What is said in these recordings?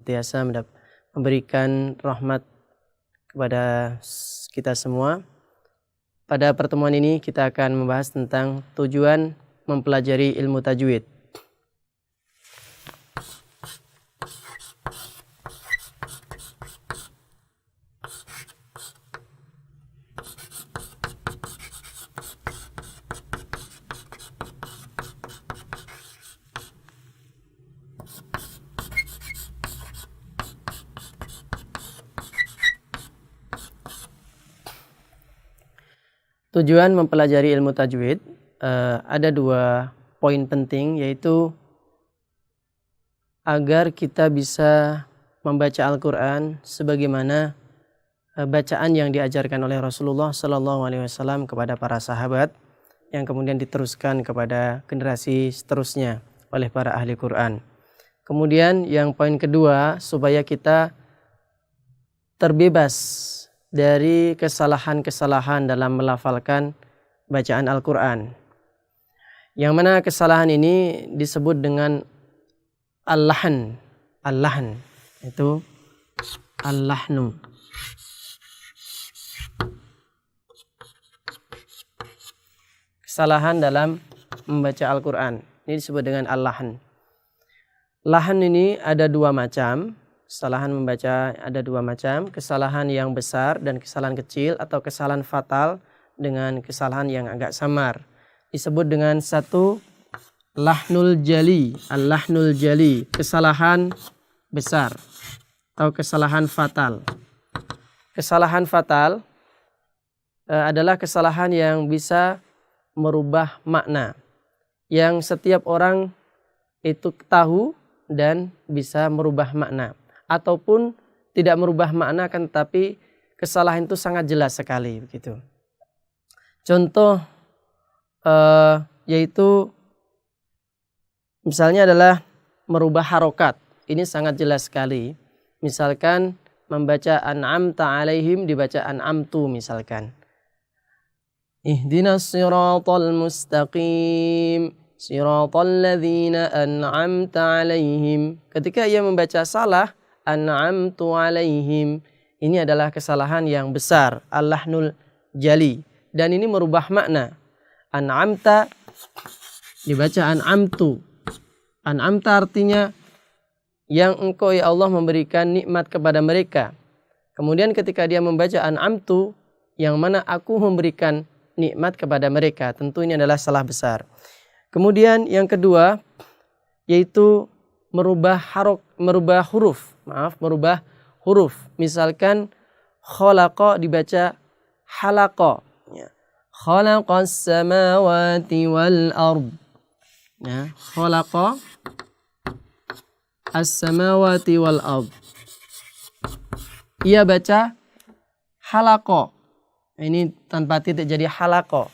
Biasa memberikan rahmat kepada kita semua. Pada pertemuan ini kita akan membahas tentang tujuan mempelajari ilmu tajwid. Tujuan mempelajari ilmu tajwid ada dua poin penting, yaitu agar kita bisa membaca Al-Quran sebagaimana bacaan yang diajarkan oleh Rasulullah SAW kepada para sahabat, yang kemudian diteruskan kepada generasi seterusnya oleh para ahli Quran. Kemudian yang poin kedua, supaya kita terbebas dari kesalahan-kesalahan dalam melafalkan bacaan Al-Quran. Yang mana kesalahan ini disebut dengan al-lahn. Al-lahn itu al-lahnu. Kesalahan dalam membaca Al-Quran ini disebut dengan al-lahn. Lahn ini ada dua macam. Kesalahan membaca ada dua macam, kesalahan yang besar dan kesalahan kecil, atau kesalahan fatal dengan kesalahan yang agak samar. Disebut dengan satu lahnul jali, al-lahnul jali, kesalahan besar atau kesalahan fatal. Kesalahan fatal adalah kesalahan yang bisa merubah makna, yang setiap orang itu tahu dan bisa merubah makna. Ataupun tidak merubah makna, kan tetapi kesalahan itu sangat jelas sekali begitu. Contoh yaitu misalnya adalah merubah harokat. Ini sangat jelas sekali. Misalkan membaca an'amta alaihim dibaca an'amtu misalkan. Ihdinas siratal mustaqim, siratal ladzina an'amta alaihim. Ketika ia membaca salah an'amtu alaihim, ini adalah kesalahan yang besar, al-lahnul jali, dan ini merubah makna. An'amta dibaca an'amtu. An'amta artinya yang engkau ya Allah memberikan nikmat kepada mereka. Kemudian ketika dia membaca an'amtu, yang mana aku memberikan nikmat kepada mereka, tentu ini adalah salah besar. Kemudian yang kedua yaitu merubah huruf. Misalkan khalaqa dibaca halaqa. Khalaqas samawati wal ard. Ya, khalaqa as-samawati wal ard. Ia baca halaqa. Ini tanpa titik jadi halaqa.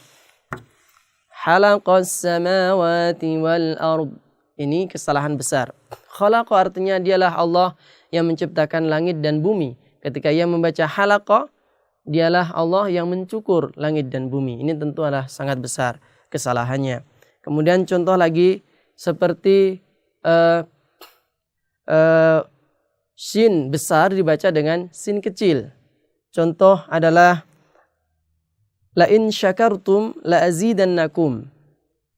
Halaqas samawati wal ard. Ini kesalahan besar. Khalaqa artinya dialah Allah yang menciptakan langit dan bumi. Ketika ia membaca halaqa, dialah Allah yang mencukur langit dan bumi. Ini tentu adalah sangat besar kesalahannya. Kemudian contoh lagi seperti sin besar dibaca dengan sin kecil. Contoh adalah la in syakartum la azidannakum.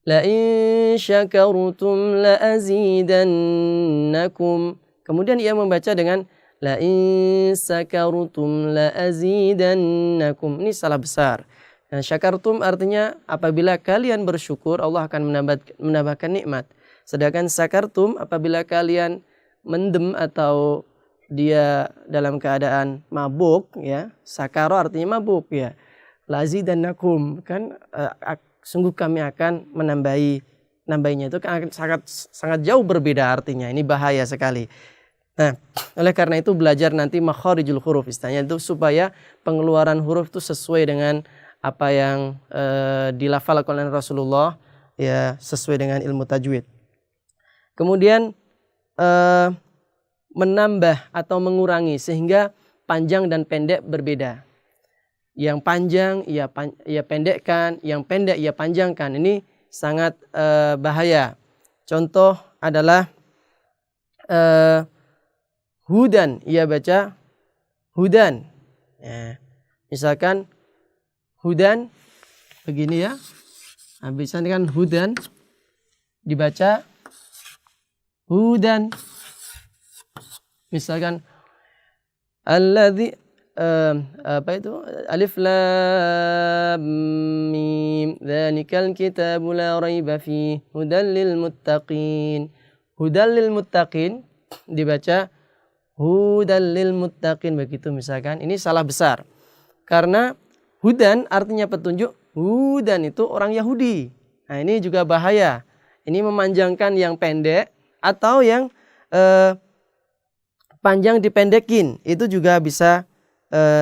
La in syakartum la azidannakum. Kemudian ia membaca dengan la in syakartum la azidannakum. Ini salah besar. Nah, syakartum artinya apabila kalian bersyukur, Allah akan menambahkan nikmat. Sedangkan syakartum apabila kalian mendem atau dia dalam keadaan mabuk, ya. Sakaro artinya mabuk, ya. La azidannakum, kan sungguh kami akan menambahinya. Itu kan sangat jauh berbeda artinya. Ini bahaya sekali. Nah, oleh karena itu belajar nanti makharijul huruf, istilahnya itu supaya pengeluaran huruf itu sesuai dengan apa yang dilafalkan oleh Rasulullah, ya, sesuai dengan ilmu tajwid. Kemudian menambah atau mengurangi sehingga panjang dan pendek berbeda. Yang panjang ia pendekkan, yang pendek ia panjangkan. Ini sangat bahaya. Contoh adalah hudan, ia baca hudan. Ya. Misalkan hudan begini ya. Nah, bisa kan hudan dibaca hudan. Misalkan alladzi apa itu? Alif lam mim dzalikal kitabu la raiba fihi hudal lil muttaqin. Hudal lil muttaqin dibaca hudal lil muttaqin begitu misalkan. Ini salah besar. Karena hudan artinya petunjuk, hudan itu orang Yahudi. Nah, ini juga bahaya. Ini memanjangkan yang pendek atau yang panjang dipendekin. Itu juga bisa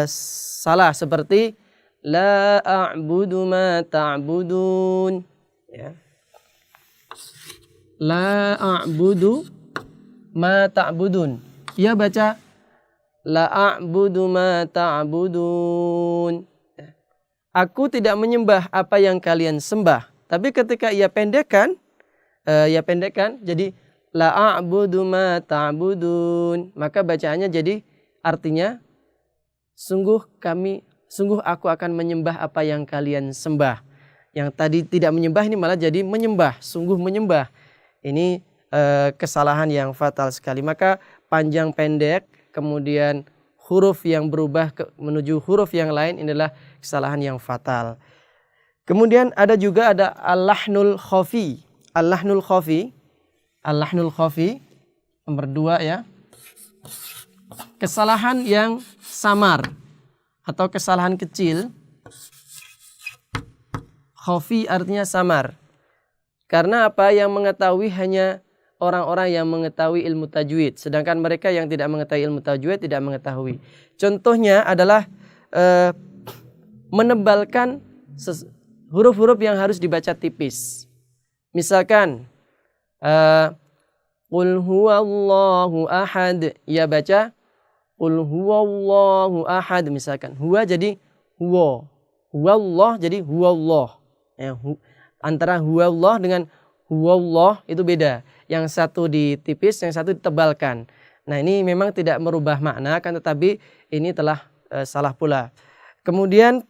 salah seperti la a'budu ma ta'budun. Ya. La a'budu ma ta'budun. Ia baca la a'budu ma ta'budun. Aku tidak menyembah apa yang kalian sembah. Tapi ketika ia pendekkan jadi la a'budu ma ta'budun. Maka bacaannya jadi artinya sungguh aku akan menyembah apa yang kalian sembah. Yang tadi tidak menyembah ini malah jadi menyembah, sungguh menyembah. Ini kesalahan yang fatal sekali. Maka panjang pendek, kemudian huruf yang berubah menuju huruf yang lain inilah kesalahan yang fatal. Kemudian ada juga al-lahnul khafi. Al-lahnul khafi. Al-lahnul khafi nomor 2 ya. Kesalahan yang samar atau kesalahan kecil. Khafi artinya samar. Karena apa? Yang mengetahui hanya orang-orang yang mengetahui ilmu tajwid. Sedangkan mereka yang tidak mengetahui ilmu tajwid tidak mengetahui. Contohnya adalah menebalkan huruf-huruf yang harus dibaca tipis. Misalkan qul huwallahu ahad. Ia baca qul huwallahu ahad misalkan. Huwa jadi huwa. Huwallah jadi huwallah. Ya, antara huwallah dengan huwallah itu beda. Yang satu ditipis, yang satu ditebalkan. Nah, ini memang tidak merubah makna kan, tetapi ini telah salah pula. Kemudian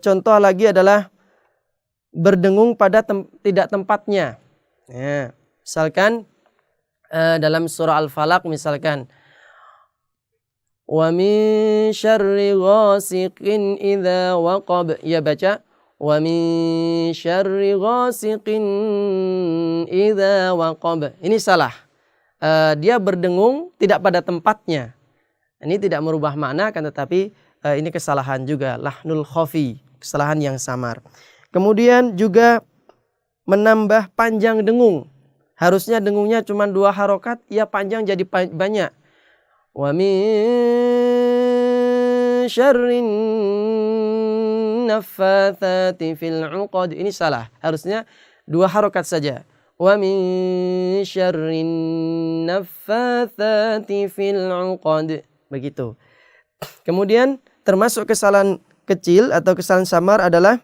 contoh lagi adalah berdengung pada tidak tempatnya. Ya, misalkan dalam surah Al-Falaq misalkan wa min syarri ghasiqin idza waqab. Ya baca wa min syarri ghasiqin idza waqab. Ini salah. Dia berdengung tidak pada tempatnya. Ini tidak merubah makna kan, tetapi ini kesalahan juga, lahnul khafi, kesalahan yang samar. Kemudian juga menambah panjang dengung. Harusnya dengungnya cuma 2 harokat, ia panjang jadi banyak. Wa min syarrin naffatsati fil 'uqad. Ini salah. Harusnya 2 harokat saja. Wa min syarrin naffatsati fil 'uqad. Begitu. Kemudian termasuk kesalahan kecil atau kesalahan samar adalah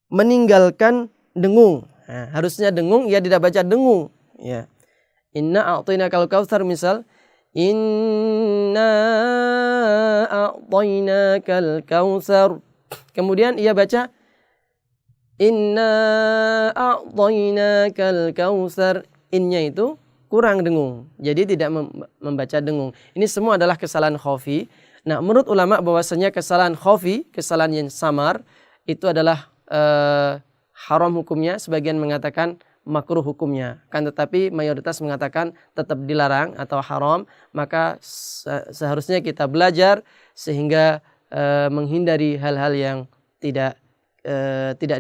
meninggalkan dengung. Nah, harusnya dengung, ia tidak baca dengung. Ya. Inna a'tainakal kautsar misal. Inna a'tainakal kautsar. Kemudian ia baca Inna a'tainakal kautsar. Innya itu kurang dengung. Jadi tidak membaca dengung. Ini semua adalah kesalahan khafi. Nah, menurut ulama bahwasanya kesalahan khafi, kesalahan yang samar itu adalah haram hukumnya, sebagian mengatakan makruh hukumnya. Kan tetapi mayoritas mengatakan tetap dilarang atau haram, maka seharusnya kita belajar sehingga menghindari hal-hal yang tidak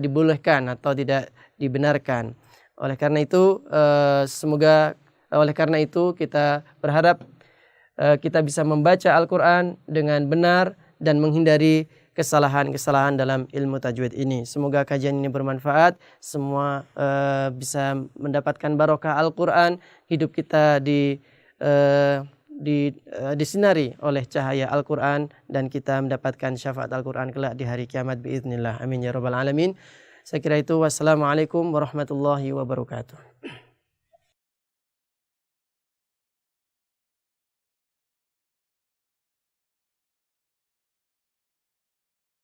dibolehkan atau tidak dibenarkan. Oleh karena itu kita berharap kita bisa membaca Al-Quran dengan benar dan menghindari kesalahan-kesalahan dalam ilmu tajwid ini. Semoga kajian ini bermanfaat. Semua bisa mendapatkan barokah Al-Quran. Hidup kita disinari oleh cahaya Al-Quran dan kita mendapatkan syafaat Al-Quran kelak di hari kiamat biiznillah. Amin ya rabbal alamin. Saya kira itu. Wassalamualaikum warahmatullahi wabarakatuh.